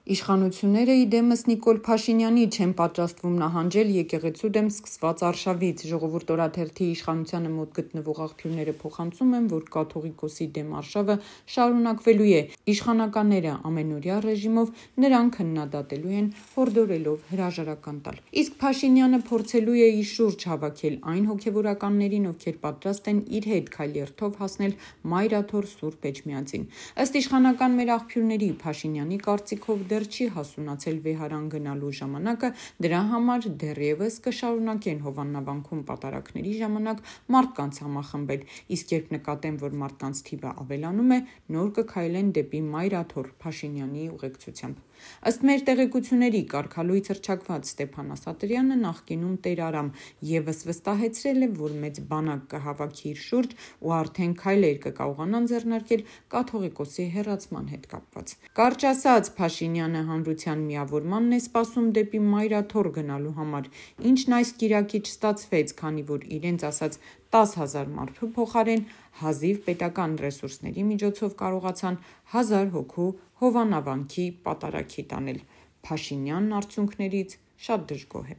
Իշխանությունները իդեմս Նիկոլ Փաշինյանի չեն պատրաստվում նահանջել եկեղեցու դեմ սկսված արշավից։ Ժողովուրդ օրաթերթի իշխանությանը մոտ գտնվող աղբյուրները փոխանցում են, որ կաթողիկոսի դեմ արշավը շարունակվելու է։ Իշխանականները ամենօրյա ռեժիմով նրան քննադատելու են, հորդորելով հրաժարական տալ։ Իսկ Փաշինյանը փորձելու է իր շուրջ հավաքել այն հոգևորականներին, ովքեր պատրաստ են իր հետ քայլերթով հասնել Մայրաթոր Սուրբ Էջմիածին։ Ըստ իշխանական մեր աղբյուրների, Փաշինյանի կարծիքով դեռ չի հասունացել Վեհարան գնալու ժամանակը, դրա համար դեռևս կշարունակեն Հովաննավանքում պատարագների ժամանակ մարդկանց համախմբել, իսկ երբ նկատեն, որ մարդկանց թիվը ավելանում է, նոր կքայլեն դեպի Մայրաթոր Փաշինյանի ուղեկցությամբ։ Ըստ մեր տեղեկությունների, կարգալույց հռչակված Ստեփան Ասատրյանը նախկինում Տեր Արամ ևս վստահեցրել է, որ մեծ բանակ կհավաքի իր շուրջ ու արդեն քայլեր կկարողանան ձեռնարկել կաթողիկոսի հեռացման հետ կապված։ Կարճ ասած, Փաշինյանը հանրության միավորմանն է սպասում դեպի Մայրաթոր գնալու համար, ինչն այս կիրակի չստացվեց, քանի որ իրենց ասած 10,000 մարդու փոխարեն հազիվ պետական ռեսուրսների միջոցով կարողացան 1000 հոգու Հովաննավանքի պատարագի տանել։ Փաշինյանն արդյունքներից շատ դժգոհ է։